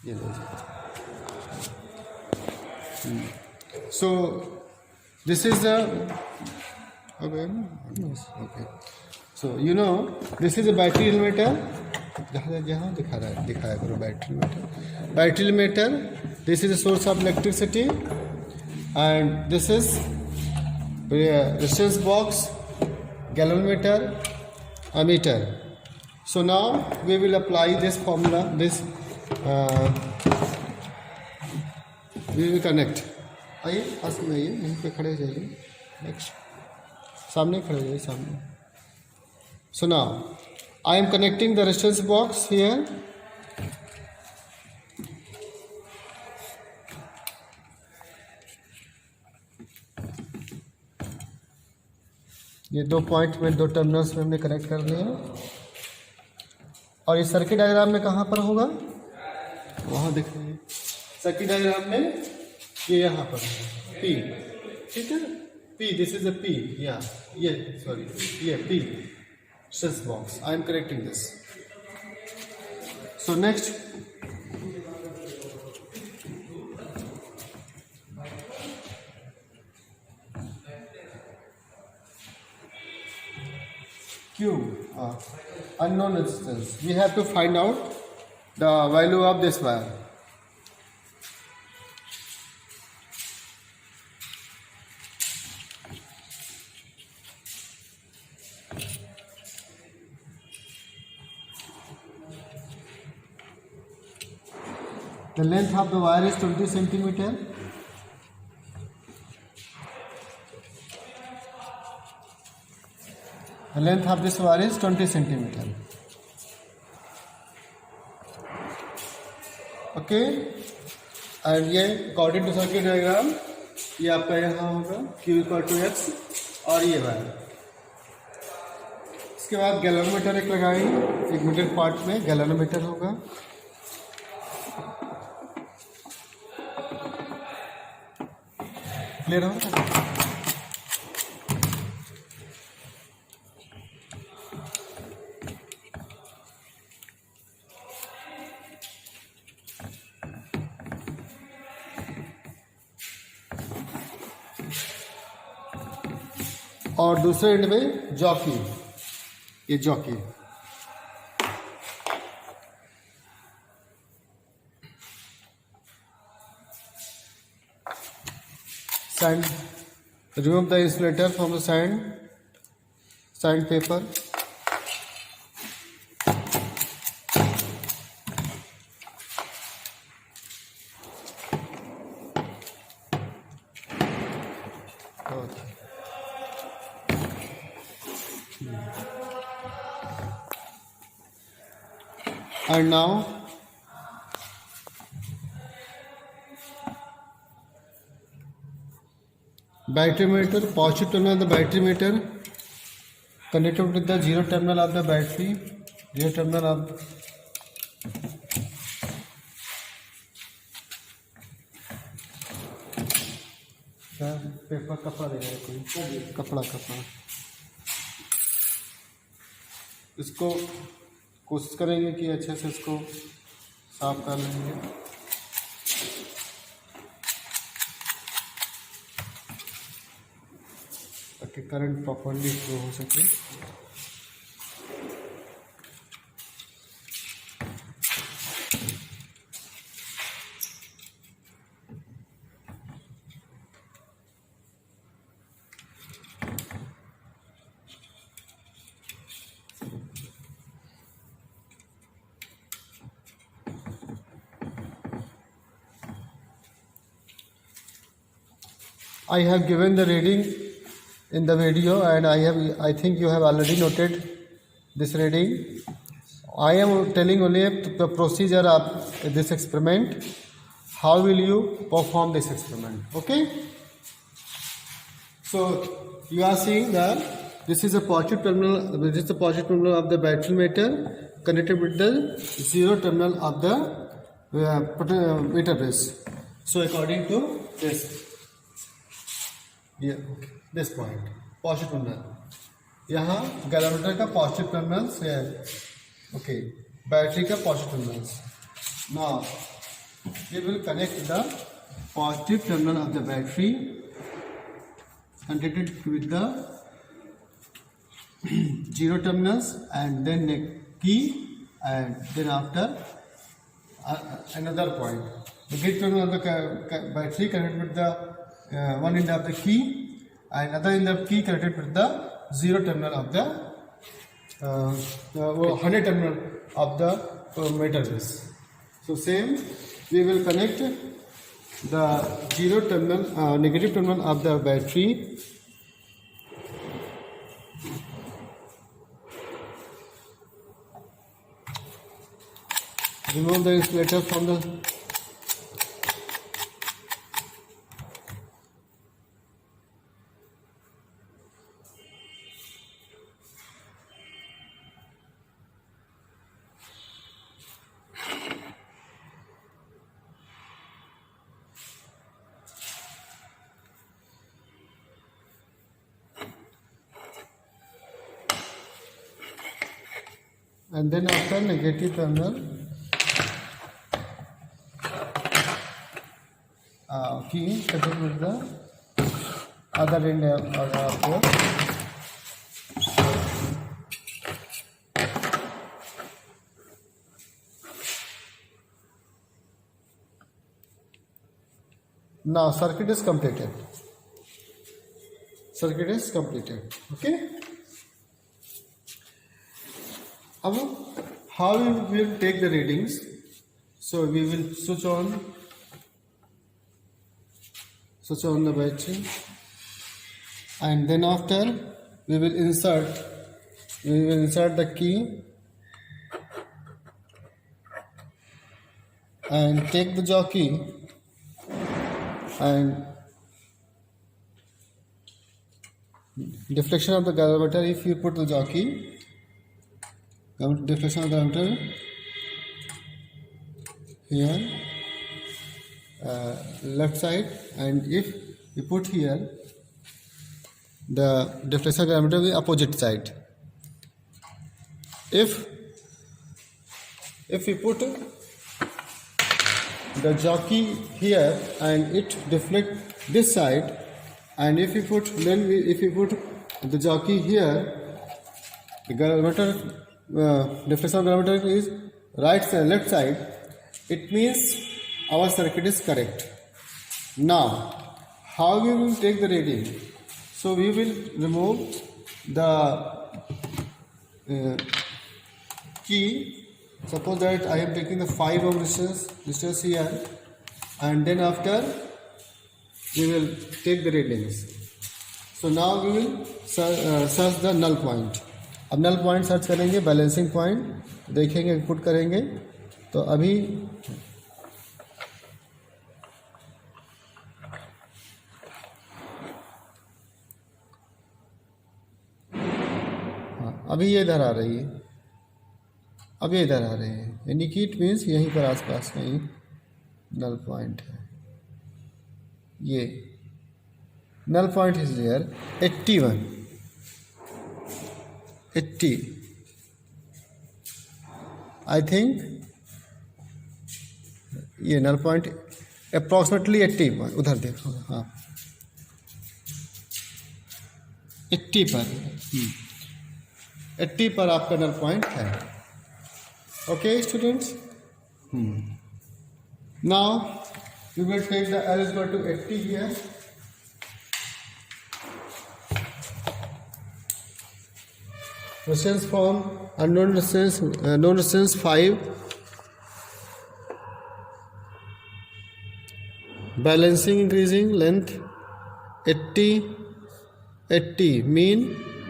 ये लीजिए। So this is the okay. So you know this is a battery limiter. जहाँ दिखाया करो battery meter. Battery meter, this is a source of electricity and this is resistance box, galvanometer, ammeter. So now we will apply this formula, we will connect. आइए पास में आइए, यहीं पे खड़े हो जाइए, नेक्स्ट सामने खड़े हो जाइए सामने। So now I am connecting the resistance box here. ये दो पॉइंट में, दो टर्मिनल्स में हमने कनेक्ट कर लिया और ये सर्किट डायग्राम में कहाँ पर होगा, वहाँ दिख रही है सर्किट डायग्राम में, ये यहाँ पर P, ठीक है, P, this is a P, या ये सॉरी ये P resistance box. I am correcting this. So next, Q, unknown resistance. We have to find out the value of this wire. The length of the wire is 20 centimeter. The length of this wire is 20 centimeter. Okay. And ये according to circuit diagram, ये आपका यहाँ होगा Q equal to X और ये wire. इसके बाद galvanometer एक लगाएंगे, एक मिडिल पार्ट में गैल्वेनोमीटर होगा। क्लियर हो? और दूसरे एंड में जॉकी, ये jockey, sand, remove the insulator from the sandpaper. And now battery meter, positive terminal of the battery meter connected with the zero terminal of the battery, zero terminal of paper, कपड़ा दे रहा है कोई, कपड़ा इसको कोशिश करेंगे कि अच्छे से इसको साफ कर लेंगे। ताकि करंट प्रॉपर्ली फ्लो हो सके। I have given the reading in the video and I think you have already noted this reading. I am telling only the procedure of this experiment. How will you perform this experiment? Okay. So you are seeing that this is a positive terminal. This is the positive terminal of the battery meter connected with the zero terminal of the meter base. So according to this. ये this point positive terminal, यहाँ galvanometer का positive terminal से है, okay, battery का positive terminal. Now we will connect the positive terminal of the battery connected with the zero terminals, and then a key, and then after another point. The gate terminal of the battery connected with the one end of the key, and other end of key connected with the zero terminal of the 100 terminal of the meter base. So same, we will connect the zero terminal, negative terminal of the battery remove the insulator from the and then after negative terminal key connected with the other end of the port. Now circuit is completed. Circuit is completed. Okay. How we will take the readings? So we will switch on the battery, and then after we will insert the key and take the jockey and deflection of the galvanometer. If you put the jockey, deflection of the galvanometer here, left side, and if you put here the deflection of the galvanometer will be opposite side. If you put the jockey here and it deflect this side, and if you put the jockey here, the galvanometer deflection of the galvanometer is left side, it means our circuit is correct. Now how we will take the reading? So we will remove the key. Suppose that I am taking the 5 ohm resistance here, and then after we will take the readings. So now we will search the null point. अब null point search करेंगे, balancing point देखेंगे, put करेंगे. तो अभी ये इधर आ रही है, अब ये इधर आ रही है, यानी कि इट मीन्स यहीं पर आसपास कहीं नल पॉइंट है. ये null point is here 81, 80. I think ये नल पॉइंट अप्रॉक्सीमेटली 80 पर, उधर देखो, हाँ 80 पर, 80 पर आपका नल पॉइंट है. Okay, students. Now we will take the L is equal to 80 here. Resistance from unknown resistance, known resistance 5. Balancing increasing length 80 mean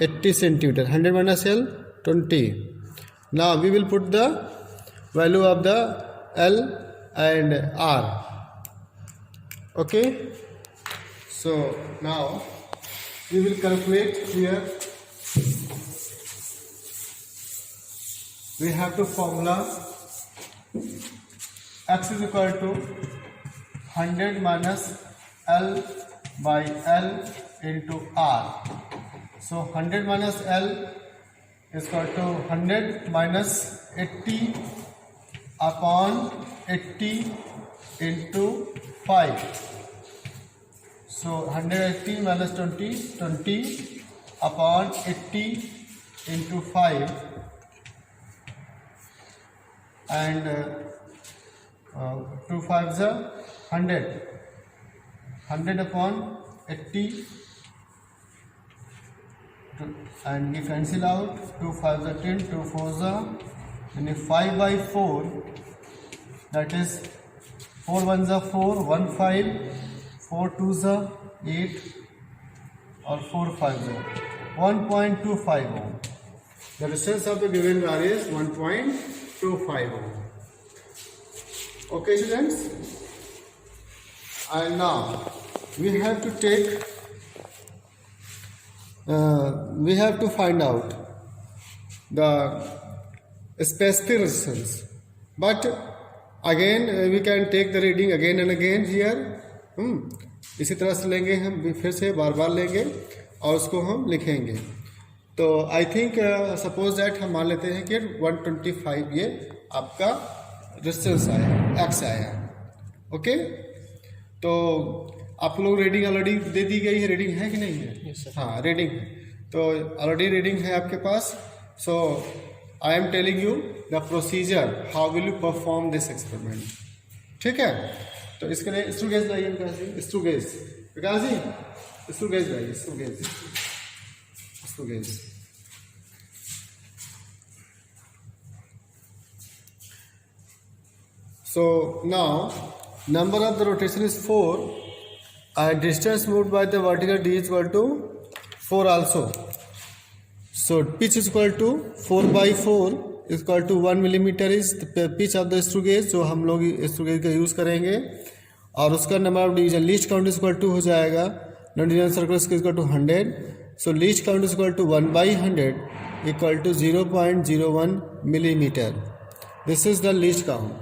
80 centimeter. 100 minus L 20. Now we will put the value of the L and R. Okay. So now we will calculate here. We have to formula X is equal to 100 minus L by L into R. So 100 minus L is equal to 100 minus 80 upon 80 into 5. So 180 minus 20, 20 upon 80 into 5, and 2 5s are 100. 100 upon 80, and we cancel out. 2 5s are 10, 2 4s are, and 5 by 4, that is 4 1s are 4, 1 5, 4 2s are 8, or 4 5s are 1.25 ohm. The resistance of the given wire is 1.25 ohm. Okay, students? And now we have to find out the specific resistance, but again we can take the reading again and again here. इसी तरह से लेंगे, हम फिर से बार बार लेंगे और उसको हम लिखेंगे. तो आई थिंक सपोज दैट हम मान लेते हैं कि 125 ये आपका रेजिस्टेंस आया, एक्स आया. ओके, तो आप लोग रीडिंग ऑलरेडी दे दी गई है, रीडिंग है कि नहीं है? हाँ, रीडिंग है. तो ऑलरेडी रीडिंग है आपके पास. So I am telling you the procedure how will you perform this experiment. ठीक है, तो इसके लिए स्क्रू गेज लाइए विकास जी. स्क्रू गेज लाइए, screw gauge. So now number of the rotation is 4 and distance moved by the vertical D is equal to 4 also. So pitch is equal to 4 by 4 is equal to 1 millimeter is the pitch of the screw gauge, जो हम लोग screw gauge का use करेंगे. और उसका number of division least count is equal to हो जाएगा, non division circle is equal to 100. So least count is equal to 1/100 equal to 0.01 millimeter. This is the least count.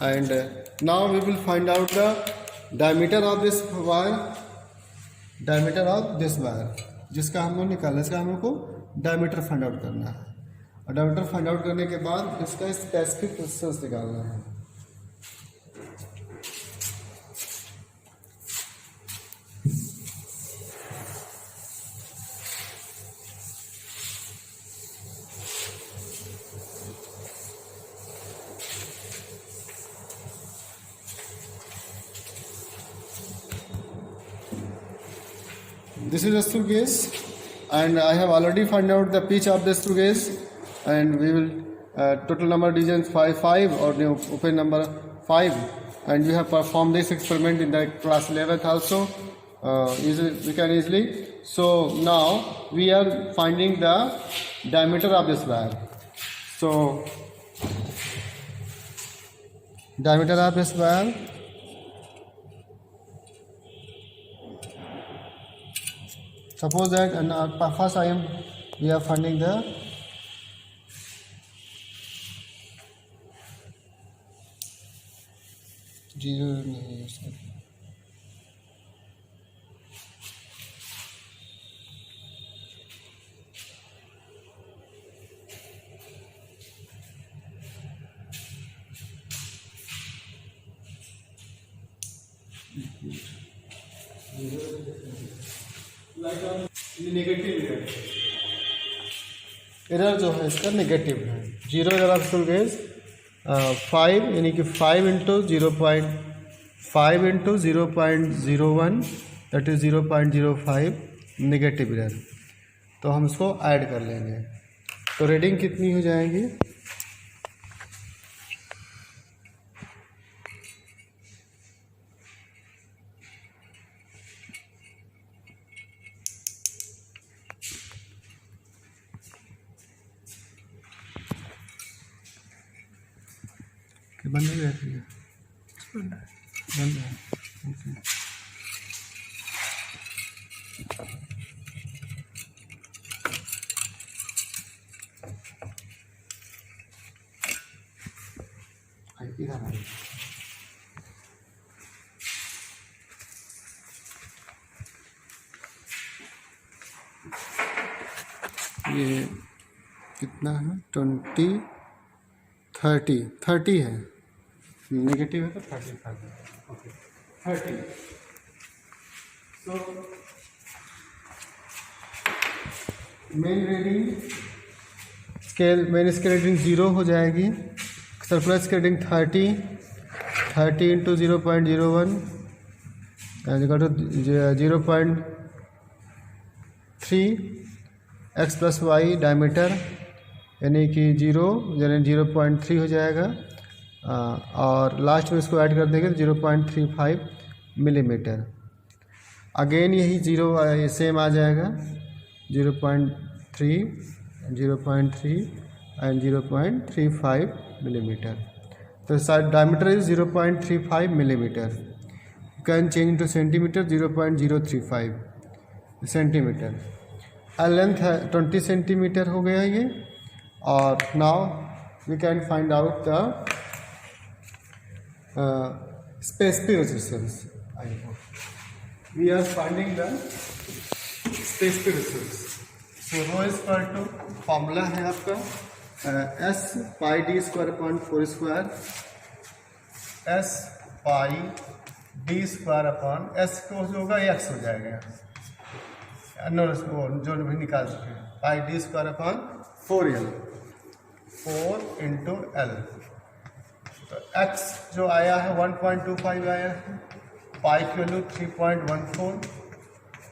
And now we will find out the diameter of this wire, जिसका हम लोग निकालना है. इसका हम लोग को diameter find out करना है, और डायमीटर फाइंड आउट करने के बाद इसका स्पेसिफिक रेजिस्टेंस निकालना है. This is a screw gauge, and I have already found out the pitch of the screw gauge, and we will total number of divisions 5 or the open number 5, and we have performed this experiment in the class 11th also. We can easily. So now we are finding the diameter of this wire. So diameter of this wire, suppose that first we are finding the negative error जो है इसका negative है. 0 error of screw gauge 5, यानी कि 5 into 0.5 into 0.01, that is 0.05 negative error. तो हम इसको add कर लेंगे. तो रीडिंग कितनी हो जाएगी? बंद नहीं रहती है, बंद है. ओके, ये कितना है? 20 30 है. नेगेटिव है तो 30,000. Okay 30. So main reading reading 0 हो जाएगी. सरप्लस की reading 30 into 0.01 to 0.3 x plus Y diameter यानी कि 0.3 हो जाएगा. और लास्ट में इसको ऐड कर देंगे तो 0.35 मिलीमीटर. अगेन यही 0 सेम आ जाएगा. 0.3 एंड 0.35 मिलीमीटर. तो diameter is 0.35 millimetre. Can change into centimetre 0.035 centimetre. Length है 20 सेंटीमीटर हो गया ये. और now we can find out the specific resistance. We are finding the specific resistance. So rho is equal to formula है आपका S pi D square upon 4 square. S pi D square upon S को जो होगा x हो जाएगा. जो भी निकाल सके pi D square upon 4L 4 into L. तो x जो आया है 1.25 आया है. पाई की value 3.14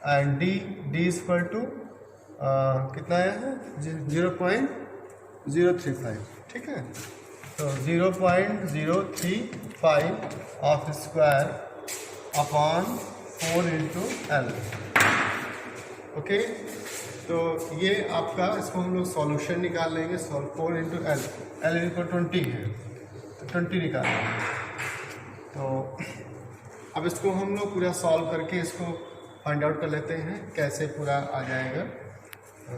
and D equal to कितना आया है 0.035. ठीक है. तो 0.035 of square upon 4 into L. Okay. तो ये आपका इसको हम लोग सॉल्यूशन निकाल लेंगे. 4 इंटू एल इक्वल 20 है तो 20 निकालेंगे. तो अब इसको हम लोग पूरा सॉल्व करके इसको फाइंड आउट कर लेते हैं कैसे पूरा आ जाएगा. तो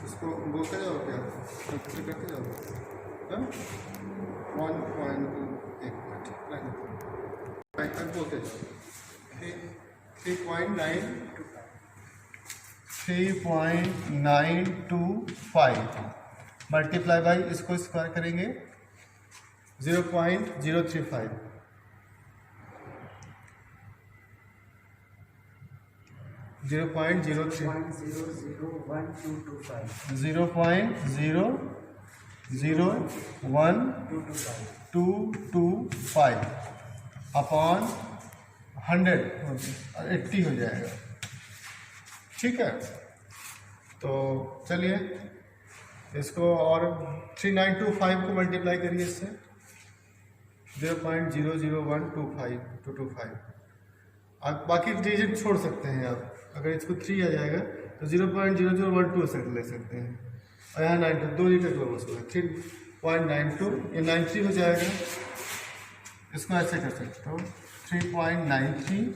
इसको बोलते जाओ क्या करते जाओ. 1.2 एक मिनट बोलते जाओ. 3.925 मल्टीप्लाई बाई इसको स्क्वायर करेंगे 0.035. 0.00125 अपॉन 180 हो जाएगा. ठीक है. तो चलिए इसको और 3925 को मल्टीप्लाई करिए इससे 0.00125. आप बाकी डिजिट छोड़ सकते हैं. आप अगर इसको 3 आ जाएगा तो 0.0012 से ले सकते हैं. और यहाँ 92 2 लीटर का बस होगा 3.92 ये 93 हो जाएगा. इसको ऐसे कर सकते हो 3.93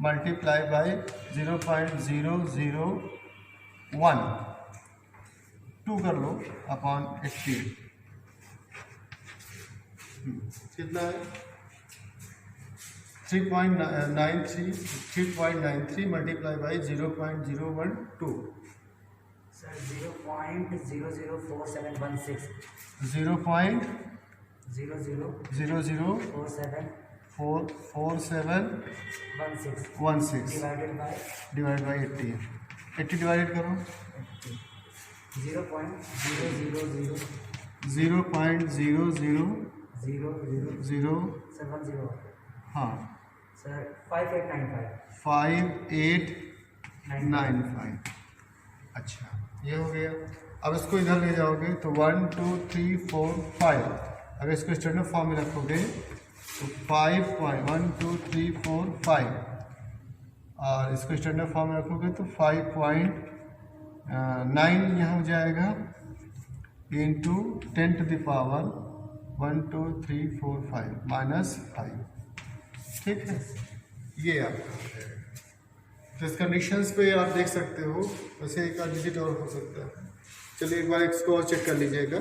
मल्टीप्लाई बाई 0.0012 कर लो अपॉन 80. कितना है 3.93 multiply by 0.012. Sir 0.004716 0.00474716 divide by 80. 80 divide करो 0.000070 हाँ सर 5895. अच्छा ये हो गया. अब इसको इधर ले जाओगे तो 1 2 3 4 5. अगर इसको स्टैंडर्ड फॉर्म में रखोगे तो 5.1 2 3 4 5 और इसको स्टैंडर्ड फॉर्म में रखोगे तो 5.9 यहाँ हो जाएगा इंटू 10 to the power 1 2 3 4 5 -5. ठीक है. ये आपका तो इस कंडीशंस पे आप देख सकते हो. वैसे एक डिजिट और हो सकता है. चलिए एक बार इसको और चेक कर लीजिएगा.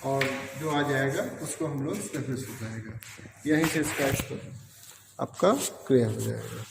और जो आ जाएगा उसको हम लोग रेफरेंस हो जाएगा, यहीं से इसका आपका क्लियर हो जाएगा।